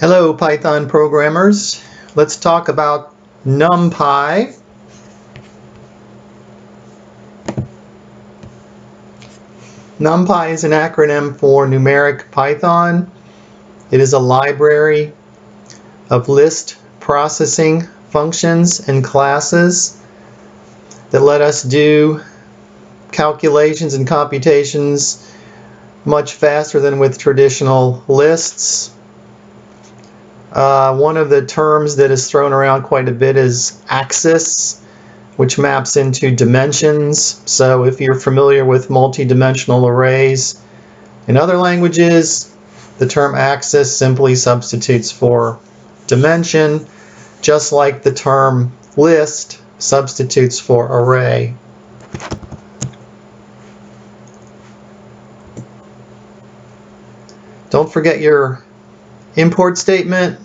Hello Python programmers. Let's talk about NumPy. NumPy is an acronym for numeric Python. It is a library of list processing functions and classes that let us do calculations and computations much faster than with traditional lists. One of the terms that is thrown around quite a bit is axis, which maps into dimensions. So if you're familiar with multi-dimensional arrays in other languages, the term axis simply substitutes for dimension, just like the term list substitutes for array. Don't forget your import statement.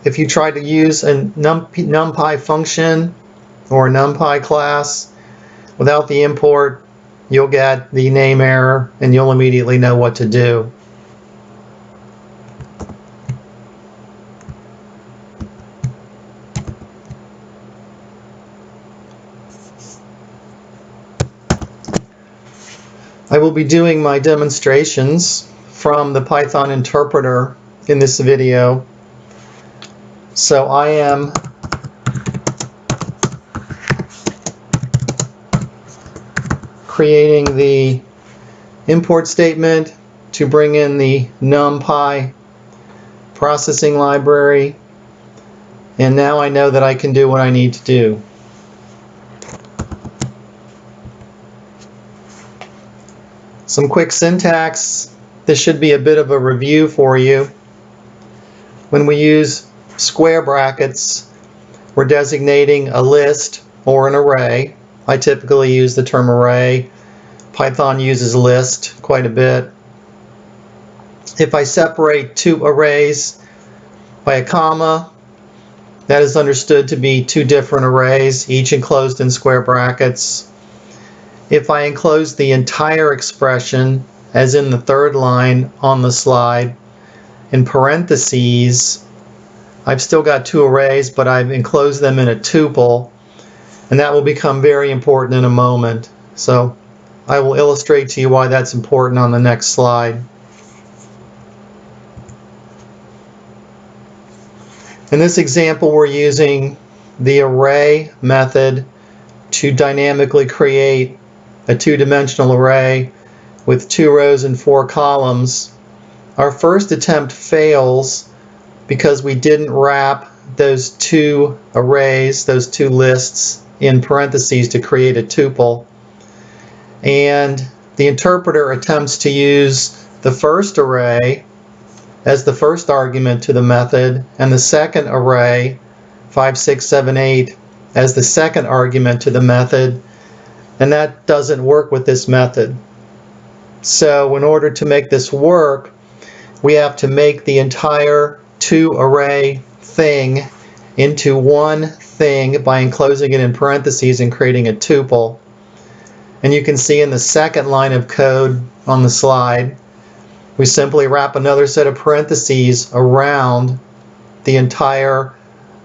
If you try to use a NumPy function or a NumPy class without the import, you'll get the name error and you'll immediately know what to do. I will be doing my demonstrations from the Python interpreter in this video. So I am creating the import statement to bring in the NumPy processing library, and now I know that I can do what I need to do. Some quick syntax. This should be a bit of a review for you. When we use square brackets, we're designating a list or an array. I typically use the term array. Python uses list quite a bit. If I separate two arrays by a comma, that is understood to be two different arrays, each enclosed in square brackets. If I enclose the entire expression, as in the third line on the slide, in parentheses, I've still got two arrays, but I've enclosed them in a tuple, and that will become very important in a moment. So I will illustrate to you why that's important on the next slide. In this example, we're using the array method to dynamically create a two-dimensional array with 2 rows and 4 columns. Our first attempt fails because we didn't wrap those two arrays, those two lists, in parentheses to create a tuple. And the interpreter attempts to use the first array as the first argument to the method, and the second array, 5, 6, 7, 8, as the second argument to the method, and that doesn't work with this method. So in order to make this work, we have to make the entire two array thing into one thing by enclosing it in parentheses and creating a tuple. And you can see in the second line of code on the slide, we simply wrap another set of parentheses around the entire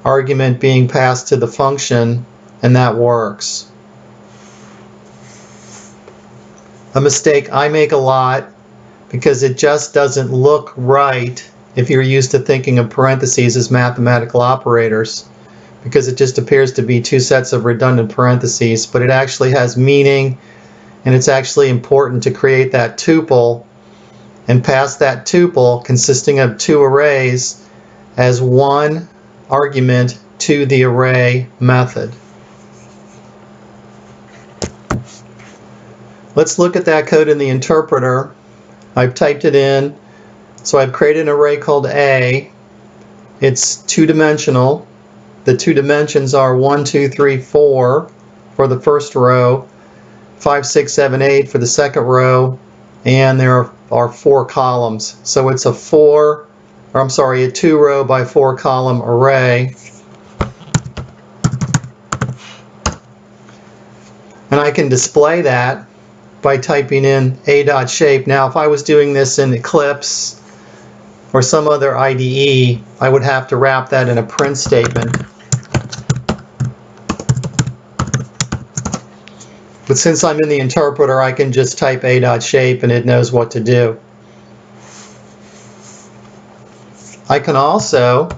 argument being passed to the function, and that works. A mistake I make a lot, because it just doesn't look right if you're used to thinking of parentheses as mathematical operators, because it just appears to be two sets of redundant parentheses, but it actually has meaning, and it's actually important to create that tuple and pass that tuple consisting of two arrays as one argument to the array method. Let's look at that code in the interpreter. I've typed it in. So I've created an array called A. It's two-dimensional. The two dimensions are 1, 2, 3, 4 for the first row, 5, 6, 7, 8 for the second row, and there are 4 columns. So it's a 2-row by 4-column array. And I can display that by typing in a.shape. Now if I was doing this in Eclipse, or some other IDE, I would have to wrap that in a print statement. But since I'm in the interpreter, I can just type a.shape and it knows what to do. I can also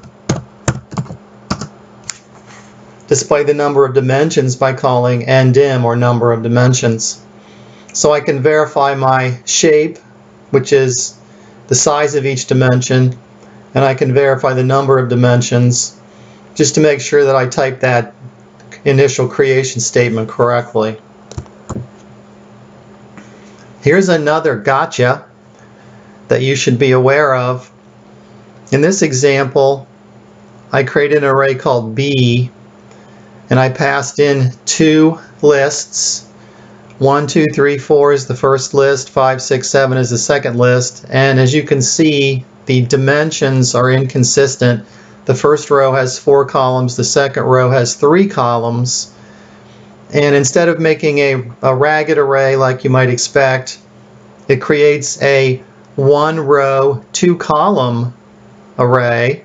display the number of dimensions by calling ndim, or number of dimensions. So I can verify my shape, which is the size of each dimension, and I can verify the number of dimensions just to make sure that I type that initial creation statement correctly. Here's another gotcha that you should be aware of. In this example, I created an array called B, and I passed in two lists. 1, 2, 3, 4 is the first list, 5, 6, 7 is the second list, and as you can see, the dimensions are inconsistent. The first row has 4 columns, the second row has 3 columns, and instead of making a ragged array like you might expect, it creates a 1-row, 2-column array.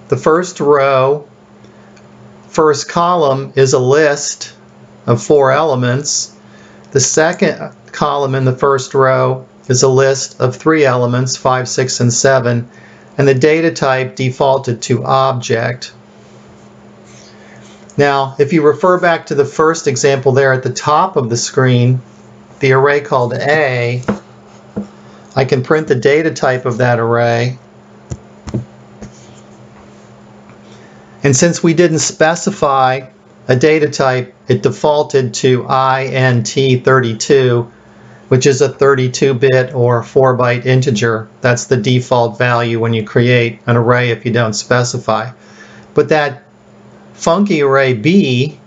The first row, first column is a list of 4 elements. The second column in the first row is a list of 3 elements, 5, 6, and 7, and the data type defaulted to object. Now, if you refer back to the first example there at the top of the screen, the array called A, I can print the data type of that array. And since we didn't specify a data type, it defaulted to int32, which is a 32-bit or 4-byte integer. That's the default value when you create an array if you don't specify. But that funky array B,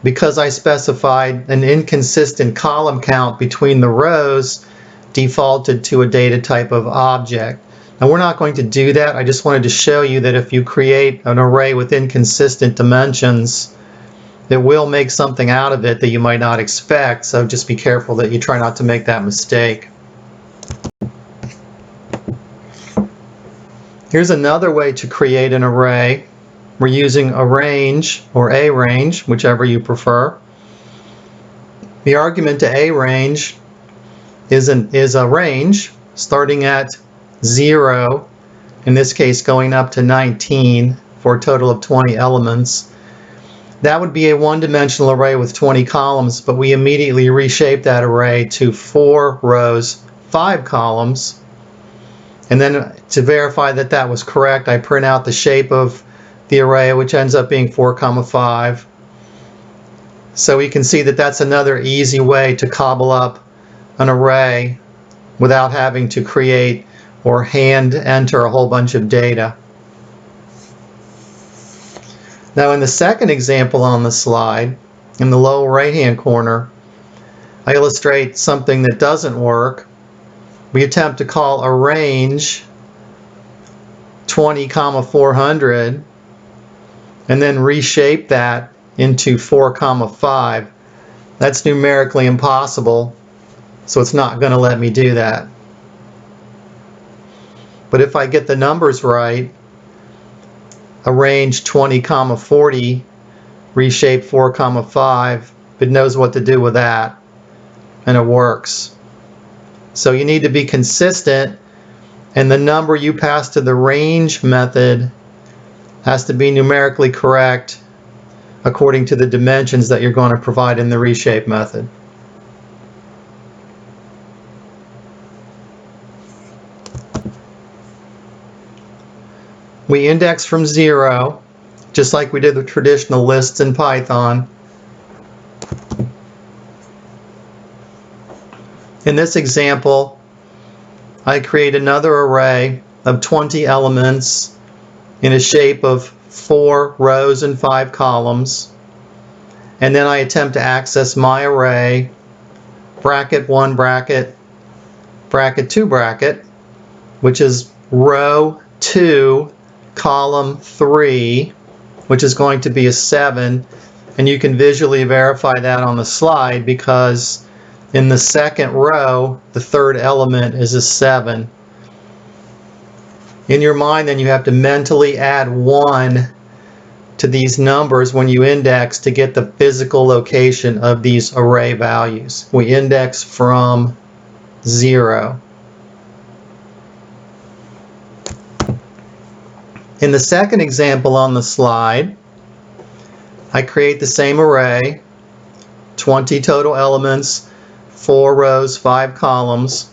because I specified an inconsistent column count between the rows, defaulted to a data type of object. Now we're not going to do that. I just wanted to show you that if you create an array with inconsistent dimensions, it will make something out of it that you might not expect, so just be careful that you try not to make that mistake. Here's another way to create an array. We're using a range, or a range, whichever you prefer. The argument to a range is a range starting at 0, in this case going up to 19 for a total of 20 elements. That would be a one-dimensional array with 20 columns, but we immediately reshape that array to 4 rows, 5 columns. And then to verify that that was correct, I print out the shape of the array, which ends up being 4, 5. So we can see that that's another easy way to cobble up an array without having to create or hand enter a whole bunch of data. Now in the second example on the slide, in the lower right-hand corner, I illustrate something that doesn't work. We attempt to call a range 20, 400 and then reshape that into 4, 5. That's numerically impossible, so it's not going to let me do that. But if I get the numbers right, a range 20, 40, reshape 4, 5, it knows what to do with that, and it works. So you need to be consistent, and the number you pass to the range method has to be numerically correct according to the dimensions that you're going to provide in the reshape method. We index from 0, just like we did with traditional lists in Python. In this example, I create another array of 20 elements in a shape of 4 rows and 5 columns. And then I attempt to access my array, bracket 1 bracket, bracket 2 bracket, which is row 2, column 3, which is going to be a 7, and you can visually verify that on the slide because in the second row the third element is a 7. In your mind, then you have to mentally add 1 to these numbers when you index to get the physical location of these array values. We index from 0. In the second example on the slide, I create the same array, 20 total elements, 4 rows, 5 columns,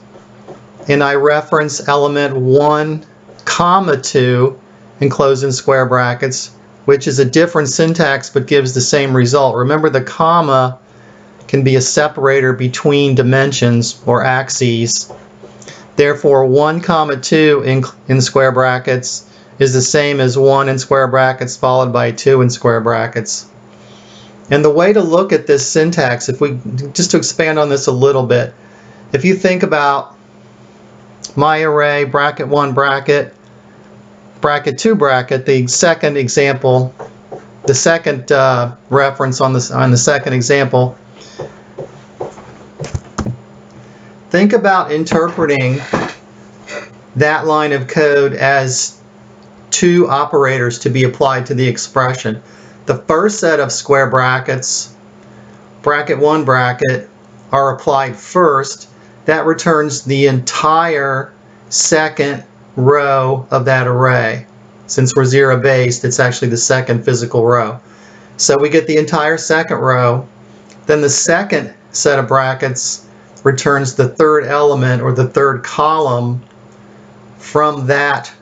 and I reference element 1, comma 2, and close in square brackets, which is a different syntax but gives the same result. Remember, the comma can be a separator between dimensions or axes. Therefore, 1 comma 2 in square brackets is the same as 1 in square brackets followed by 2 in square brackets. And the way to look at this syntax, just to expand on this a little bit, if you think about my array, bracket 1 bracket, bracket 2 bracket, the second example, the second reference on the second example, think about interpreting that line of code as 2 operators to be applied to the expression. The first set of square brackets, bracket 1 bracket, are applied first. That returns the entire second row of that array. Since we're 0 based, it's actually the second physical row. So we get the entire second row. Then the second set of brackets returns the third element or the third column from that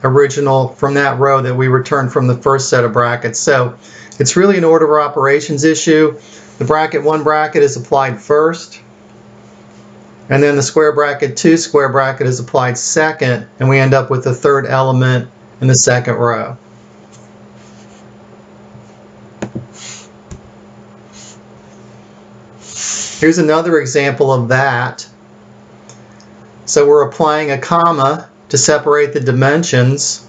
row that we returned from the first set of brackets. So it's really an order of operations issue. The bracket 1 bracket is applied first, and then the square bracket 2 square bracket is applied second, and we end up with the third element in the second row. Here's another example of that. So we're applying a comma to separate the dimensions,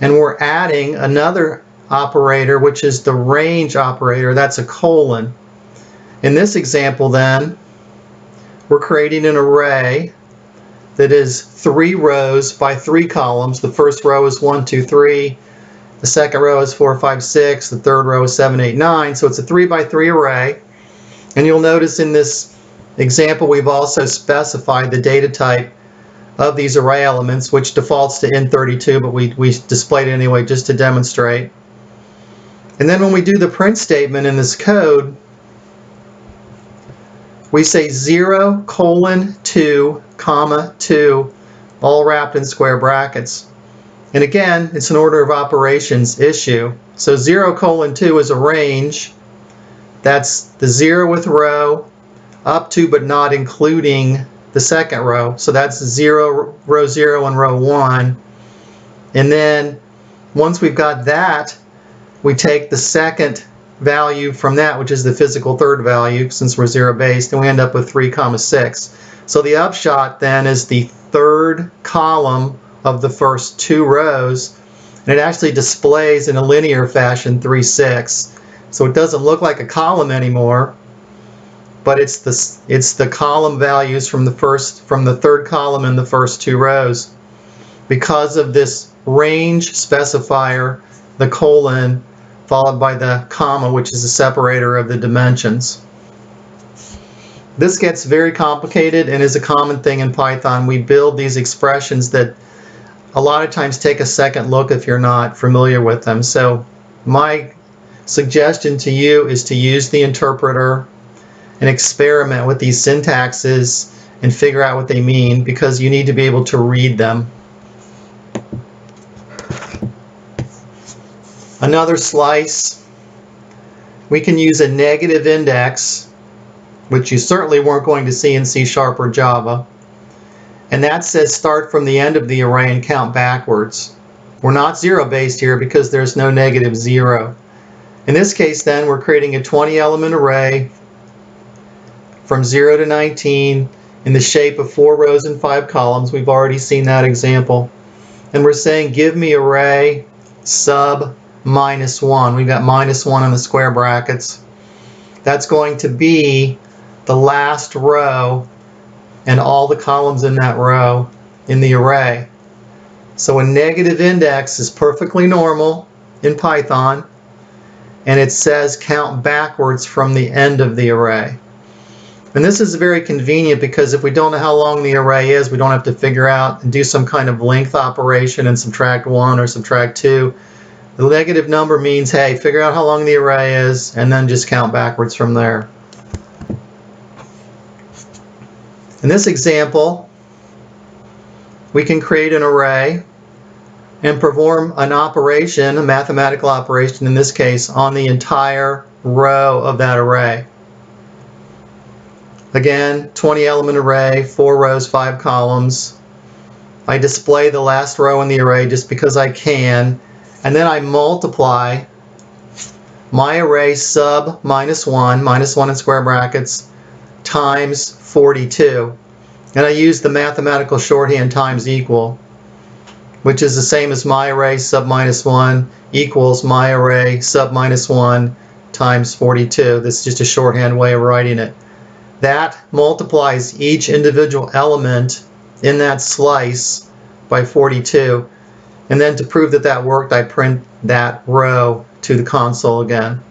and we're adding another operator, which is the range operator. That's a colon. In this example then, we're creating an array that is 3 rows by 3 columns. The first row is 1, 2, 3. The second row is 4, 5, 6. The third row is 7, 8, 9. So it's a 3 by 3 array. And you'll notice in this example we've also specified the data type of these array elements, which defaults to N32, but we displayed it anyway just to demonstrate. And then when we do the print statement in this code, we say 0, 2, 2, all wrapped in square brackets. And again, it's an order of operations issue. So 0, 2 is a range. That's the 0th row up to but not including the second row. So that's 0, row 0 and row 1. And then once we've got that, we take the second value from that, which is the physical third value, since we're 0 based, and we end up with 3, 6. So the upshot then is the third column of the first 2 rows, and it actually displays in a linear fashion 3, 6. So it doesn't look like a column anymore, but it's the column values from the third column in the first 2 rows. Because of this range specifier, the colon, followed by the comma, which is a separator of the dimensions. This gets very complicated and is a common thing in Python. We build these expressions that a lot of times take a second look if you're not familiar with them. So my suggestion to you is to use the interpreter and experiment with these syntaxes and figure out what they mean, because you need to be able to read them. Another slice, we can use a negative index, which you certainly weren't going to see in C# or Java. And that says start from the end of the array and count backwards. We're not 0 based here because there's no negative 0. In this case then, we're creating a 20 element array from 0 to 19 in the shape of 4 rows and 5 columns. We've already seen that example. And we're saying give me array sub -1. We've got -1 in the square brackets. That's going to be the last row and all the columns in that row in the array. So a negative index is perfectly normal in Python, and it says count backwards from the end of the array. And this is very convenient because if we don't know how long the array is, we don't have to figure out and do some kind of length operation and subtract 1 or subtract 2. The negative number means, hey, figure out how long the array is and then just count backwards from there. In this example, we can create an array and perform an operation, a mathematical operation in this case, on the entire row of that array. Again, 20 element array, 4 rows, 5 columns. I display the last row in the array just because I can, and then I multiply my array sub minus 1 in square brackets, times 42. And I use the mathematical shorthand times equal, which is the same as my array sub minus 1 equals my array sub minus 1 times 42. This is just a shorthand way of writing it. That multiplies each individual element in that slice by 42. And then to prove that that worked, I print that row to the console again.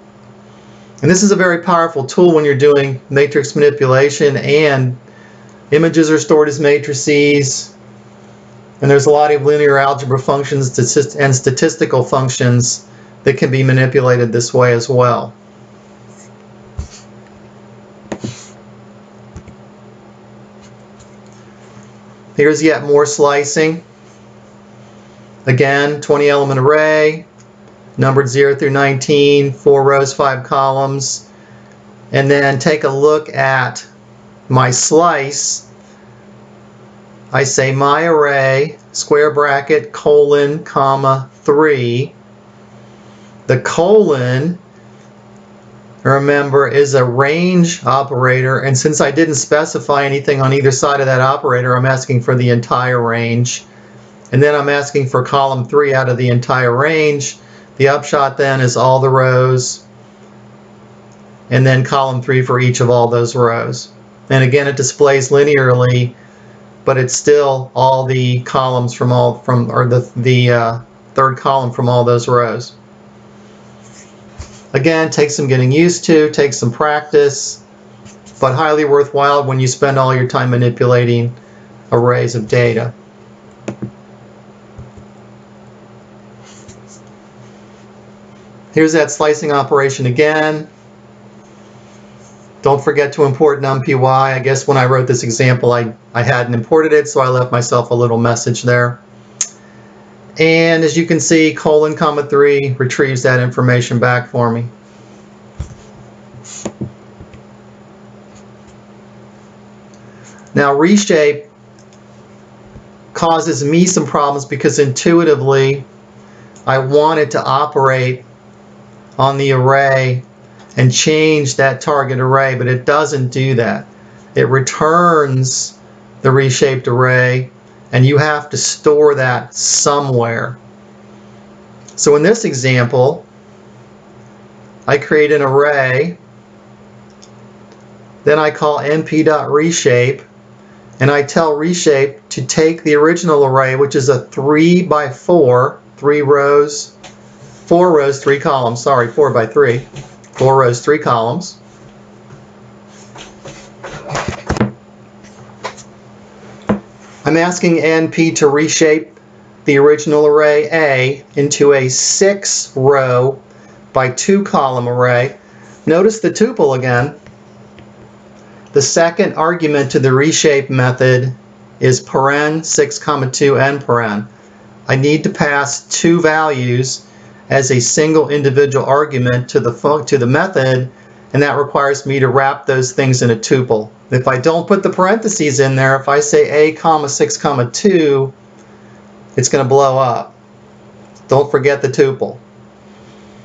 And this is a very powerful tool when you're doing matrix manipulation and images are stored as matrices. And there's a lot of linear algebra functions and statistical functions that can be manipulated this way as well. Here's yet more slicing. Again, 20 element array, numbered 0 through 19, 4 rows, 5 columns. And then take a look at my slice. I say my array, square bracket, colon, comma, 3. The colon, remember, is a range operator, and since I didn't specify anything on either side of that operator, I'm asking for the entire range. And then I'm asking for column 3 out of the entire range. The upshot then is all the rows, and then column 3 for each of all those rows. And again, it displays linearly, but it's still all the columns or the third column from all those rows. Again, takes some getting used to, takes some practice, but highly worthwhile when you spend all your time manipulating arrays of data. Here's that slicing operation again. Don't forget to import NumPy. I guess when I wrote this example, I hadn't imported it, so I left myself a little message there. And as you can see, colon, comma 3 retrieves that information back for me. Now, Reshape causes me some problems because intuitively I want it to operate on the array and change that target array, but it doesn't do that. It returns the reshaped array, and you have to store that somewhere. So in this example, I create an array, then I call np.reshape, and I tell Reshape to take the original array, which is a 3 by 4, 4 rows, 3 columns, sorry, 4 by 3, 4 rows, 3 columns. I'm asking NP to reshape the original array A into a 6 row by 2 column array. Notice the tuple again. The second argument to the reshape method is paren 6, 2 end paren. I need to pass 2 values as a single individual argument to the method, and that requires me to wrap those things in a tuple. If I don't put the parentheses in there, if I say A, 6, 2, it's going to blow up. Don't forget the tuple.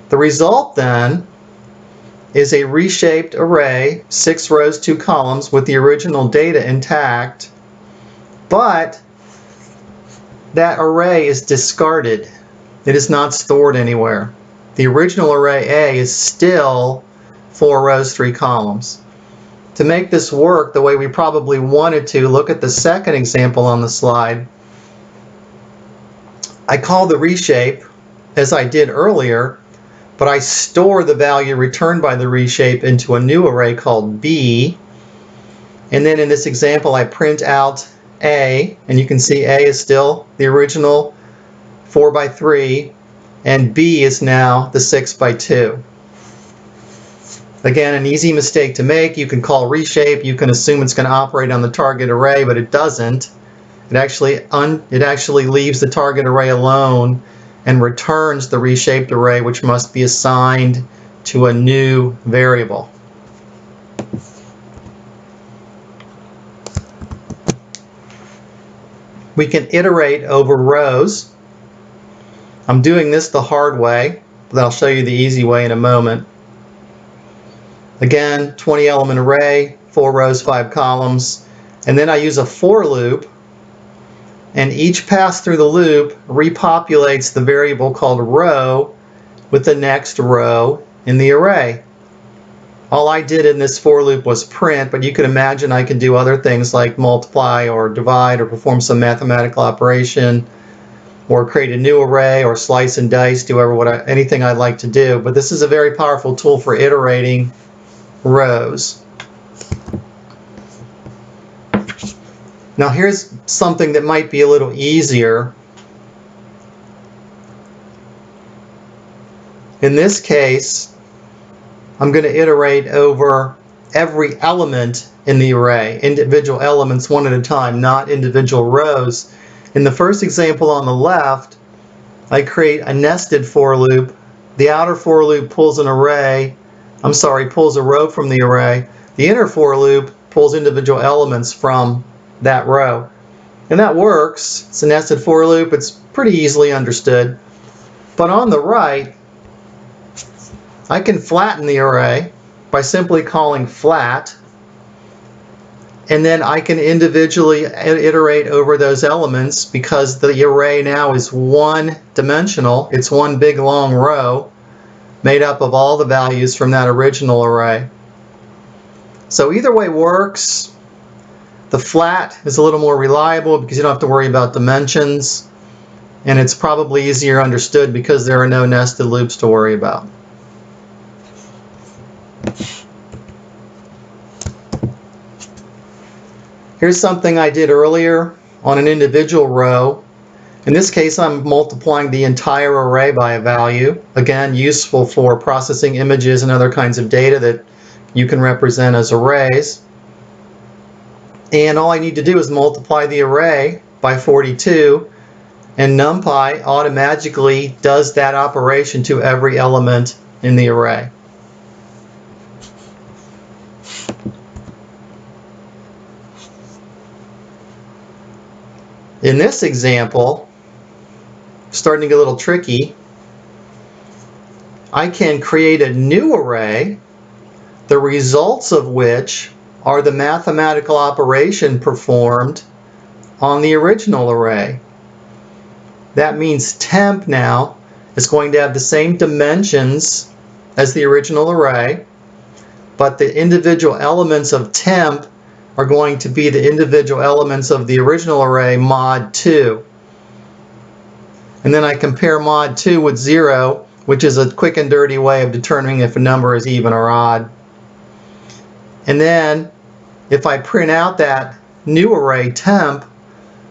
The result then is a reshaped array, 6 rows, 2 columns with the original data intact, but that array is discarded. It is not stored anywhere. The original array A is still 4 rows, 3 columns. To make this work the way we probably wanted to, look at the second example on the slide. I call the reshape as I did earlier, but I store the value returned by the reshape into a new array called B. And then in this example, I print out A, and you can see A is still the original 4x3, and B is now the 6x2. Again, an easy mistake to make. You can call reshape, you can assume it's going to operate on the target array, but it doesn't. It actually leaves the target array alone and returns the reshaped array, which must be assigned to a new variable. We can iterate over rows. I'm doing this the hard way, but I'll show you the easy way in a moment. Again, 20 element array, 4 rows, 5 columns, and then I use a for loop, and each pass through the loop repopulates the variable called row with the next row in the array. All I did in this for loop was print, but you could imagine I could do other things like multiply or divide or perform some mathematical operation or create a new array or slice and dice, do anything I'd like to do. But this is a very powerful tool for iterating rows. Now here's something that might be a little easier. In this case, I'm going to iterate over every element in the array, individual elements one at a time, not individual rows. In the first example on the left, I create a nested for loop. The outer for loop pulls a row from the array. The inner for loop pulls individual elements from that row. And that works. It's a nested for loop. It's pretty easily understood. But on the right, I can flatten the array by simply calling flat, and then I can individually iterate over those elements because the array now is one dimensional. It's one big long row made up of all the values from that original array. So either way works. The flat is a little more reliable because you don't have to worry about dimensions, and it's probably easier understood because there are no nested loops to worry about. Here's something I did earlier on an individual row. In this case, I'm multiplying the entire array by a value. Again, useful for processing images and other kinds of data that you can represent as arrays. And all I need to do is multiply the array by 42, and NumPy automatically does that operation to every element in the array. In this example, starting to get a little tricky, I can create a new array, the results of which are the mathematical operation performed on the original array. That means temp now is going to have the same dimensions as the original array, but the individual elements of temp are going to be the individual elements of the original array mod 2. And then I compare mod 2 with 0, which is a quick and dirty way of determining if a number is even or odd. And then if I print out that new array temp,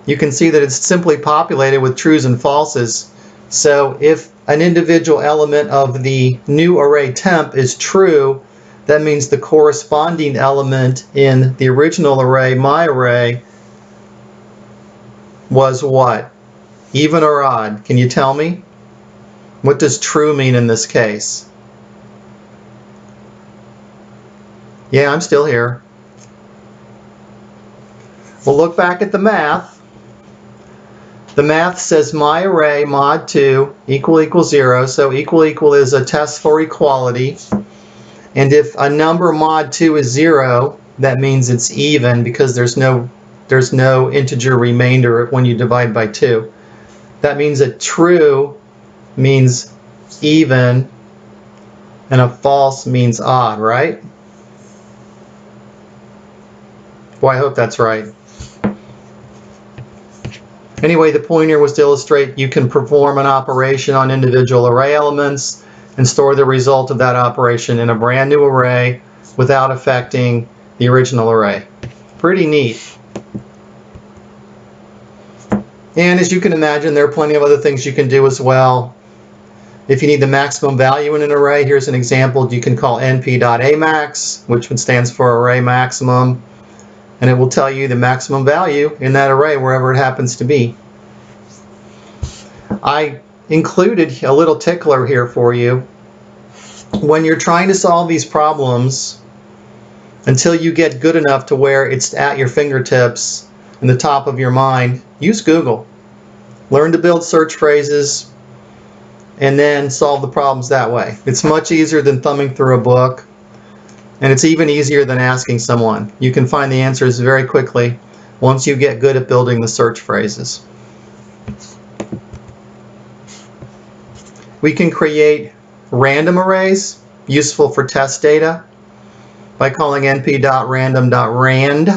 you can see that it's simply populated with trues and falses. So if an individual element of the new array temp is true, that means the corresponding element in the original array, my array, was what? Even or odd? Can you tell me? What does true mean in this case? Yeah, I'm still here. We'll look back at the math. The math says my array mod 2 equals 0, so equal is a test for equality. And if a number mod 2 is 0, that means it's even because there's no integer remainder when you divide by 2. That means a true means even and a false means odd, right? Well, I hope that's right. Anyway, the point here was to illustrate you can perform an operation on individual array elements and store the result of that operation in a brand new array without affecting the original array. Pretty neat. And as you can imagine, there are plenty of other things you can do as well. If you need the maximum value in an array, here's an example. You can call np.amax, which stands for array maximum, and it will tell you the maximum value in that array wherever it happens to be. I included a little tickler here for you. When you're trying to solve these problems, until you get good enough to where it's at your fingertips in the top of your mind, use Google. Learn to build search phrases and then solve the problems that way. It's much easier than thumbing through a book, and it's even easier than asking someone. You can find the answers very quickly once you get good at building the search phrases. We can create random arrays useful for test data by calling np.random.rand.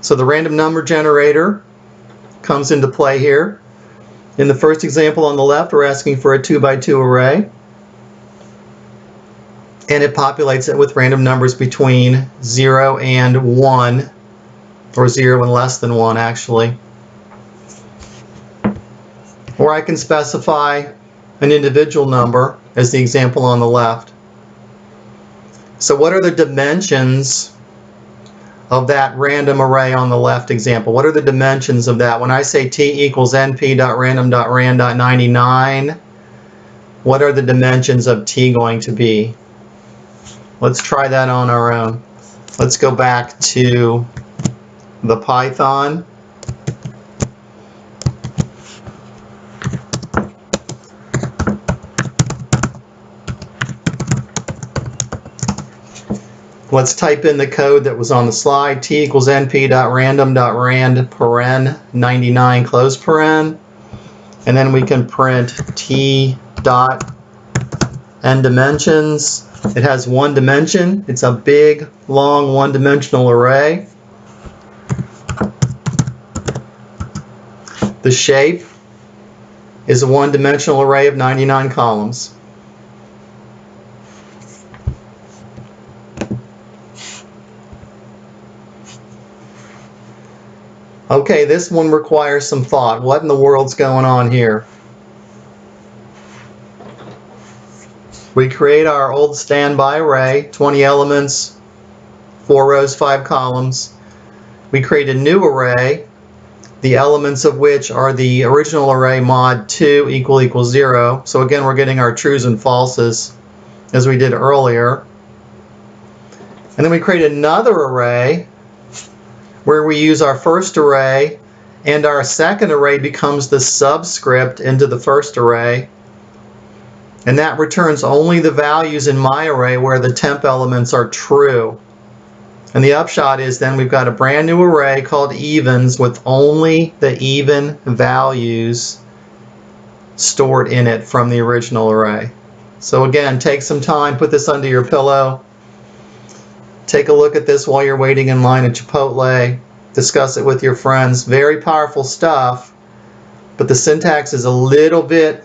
So the random number generator comes into play here. In the first example on the left, we're asking for a 2x2 array, and it populates it with random numbers between 0 and 1, or 0 and less than 1 actually. Or I can specify an individual number as the example on the left. So what are the dimensions of that random array on the left example? What are the dimensions of that? When I say t equals np.random.rand.99, what are the dimensions of t going to be? Let's try that on our own. Let's go back to the Python. Let's type in the code that was on the slide. T equals np.random.rand paren 99 close paren. And then we can print t dot n dimensions. It has one dimension. It's a big, long, one-dimensional array. The shape is a one-dimensional array of 99 columns. Okay, this one requires some thought. What in the world's going on here? We create our old standby array, 20 elements, 4 rows, 5 columns. We create a new array, the elements of which are the original array mod 2 == 0. So again, we're getting our trues and falses as we did earlier. And then we create another array where we use our first array, and our second array becomes the subscript into the first array. And that returns only the values in my array where the temp elements are true. And the upshot is then we've got a brand new array called evens with only the even values stored in it from the original array. So again, take some time, put this under your pillow. Take a look at this while you're waiting in line at Chipotle. Discuss it with your friends. Very powerful stuff, but the syntax is a little bit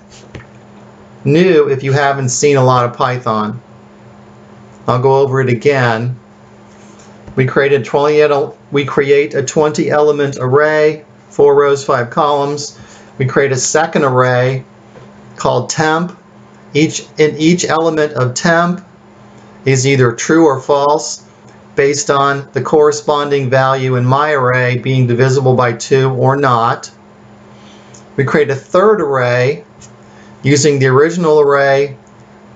new if you haven't seen a lot of Python. I'll go over it again. We create a 20 element array, 4 rows, 5 columns. We create a second array called temp. Each element of temp is either true or false based on the corresponding value in my array being divisible by 2 or not. We create a third array using the original array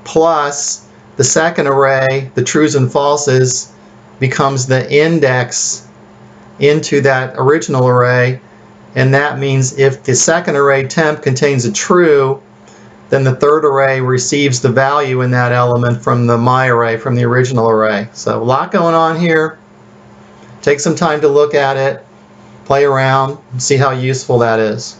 plus the second array, the trues and falses, becomes the index into that original array, and that means if the second array temp contains a true, then the third array receives the value in that element from the my array, from the original array. So a lot going on here. Take some time to look at it, play around, and see how useful that is.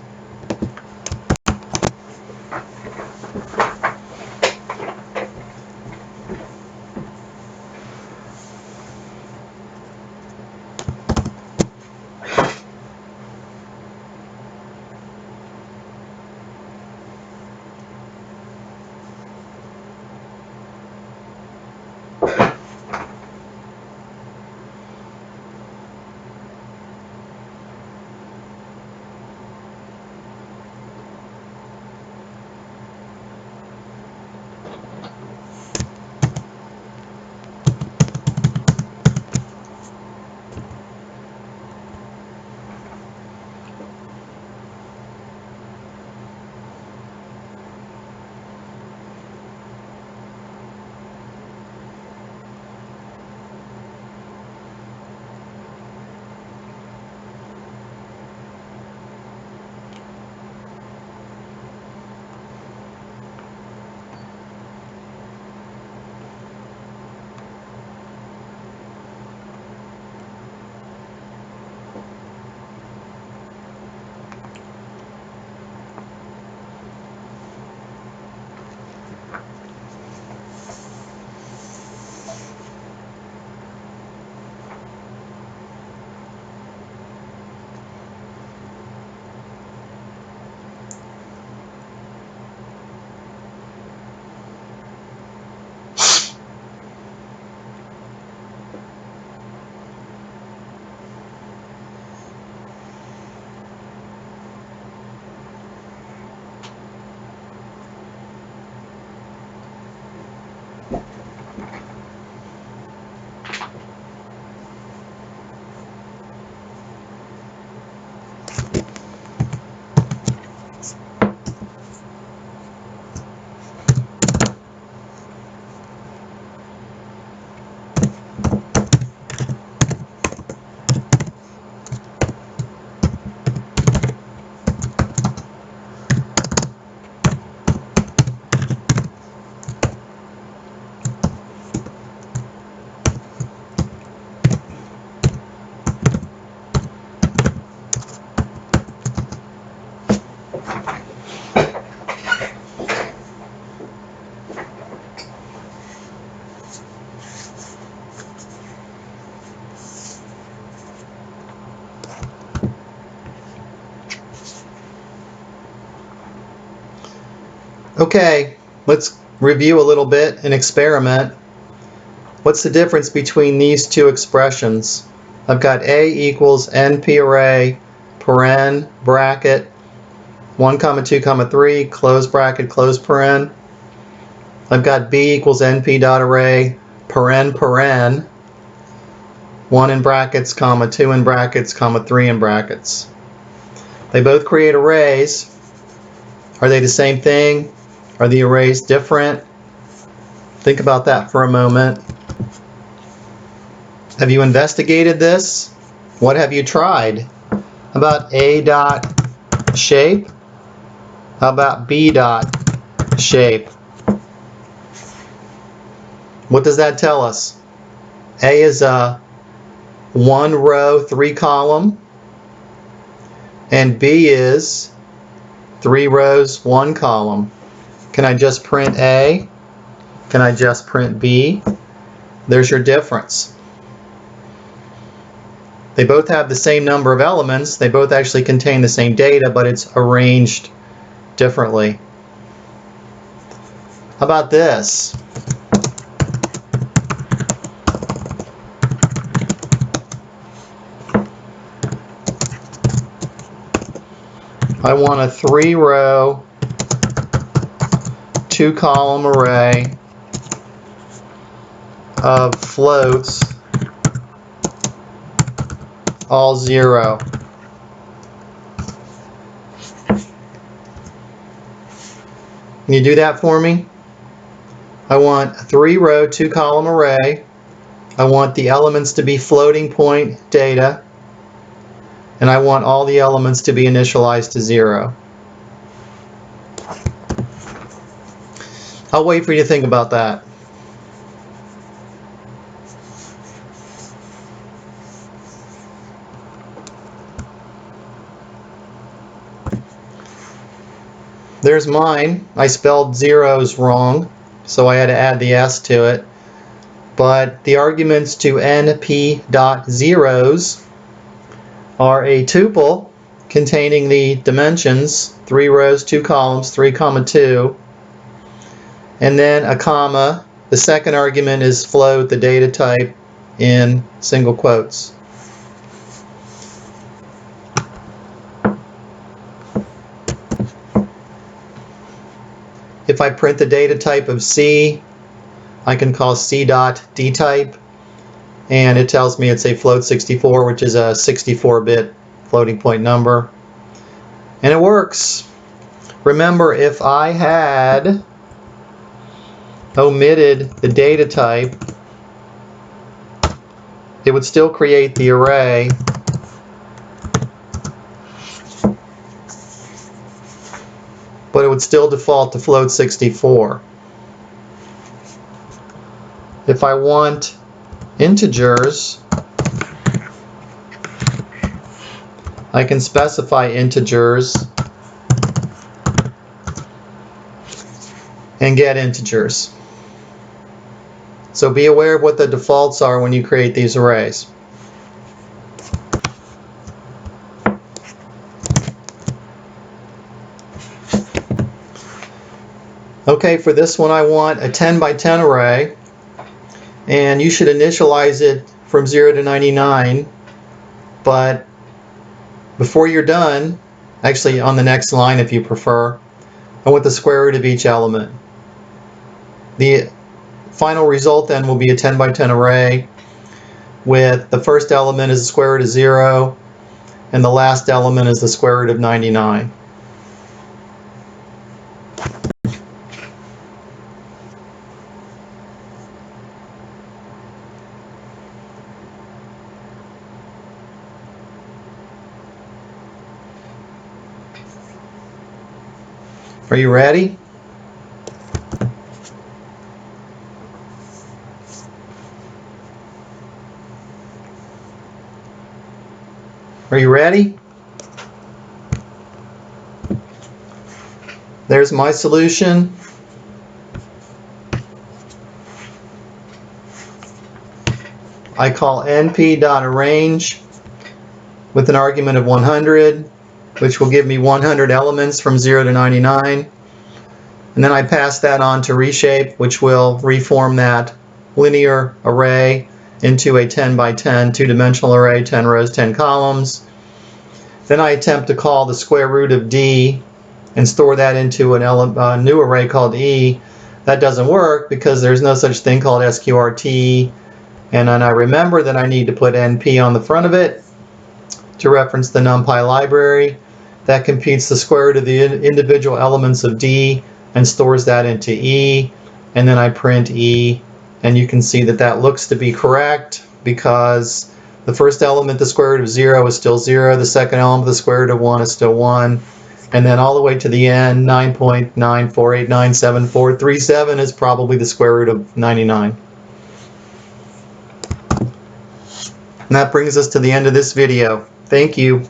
Okay, let's review a little bit and experiment. What's the difference between these two expressions? I've got A equals NP array, paren, bracket, 1, 2, 3, close bracket, close paren. I've got B equals NP dot array, paren, 1 in brackets, 2 in brackets, 3 in brackets. They both create arrays. Are they the same thing? Are the arrays different? Think about that for a moment. Have you investigated this? What have you tried? How about A dot shape? How about B dot shape? What does that tell us? A is a 1 row, 3 column, and B is 3 rows, 1 column. Can I just print A? Can I just print B? There's your difference. They both have the same number of elements. They both actually contain the same data, but it's arranged differently. How about this? I want a 3 row, 2 column array of floats, all 0. Can you do that for me? I want a 3 row, 2 column array. I want the elements to be floating point data. And I want all the elements to be initialized to 0. I'll wait for you to think about that. There's mine. I spelled zeros wrong, so I had to add the S to it. But the arguments to np.zeros are a tuple containing the dimensions, 3 rows, 2 columns, 3, 2, and then a comma. The second argument is float, the data type, in single quotes. If I print the data type of C, I can call C.dtype, and it tells me it's a float 64, which is a 64-bit floating point number. And it works. Remember, if I had omitted the data type, it would still create the array. But it would still default to float 64. If I want integers, I can specify integers and get integers. So be aware of what the defaults are when you create these arrays. Okay, for this one I want a 10 by 10 array, and you should initialize it from 0 to 99, but before you're done, actually on the next line if you prefer, I want the square root of each element. The final result then will be a 10 by 10 array with the first element is the square root of 0 and the last element is the square root of 99. Are you ready? Are you ready? There's my solution. I call np.arrange with an argument of 100, which will give me 100 elements from 0 to 99. And then I pass that on to Reshape, which will reform that linear array into a 10 by 10 two-dimensional array, 10 rows, 10 columns. Then I attempt to call the square root of D and store that into a new array called E. That doesn't work because there's no such thing called sqrt. And then I remember that I need to put NP on the front of it to reference the NumPy library. That computes the square root of the individual elements of D and stores that into E. And then I print E. And you can see that that looks to be correct because the first element, the square root of 0, is still 0. The second element, the square root of 1, is still 1. And then all the way to the end, 9.948974437 is probably the square root of 99. And that brings us to the end of this video. Thank you.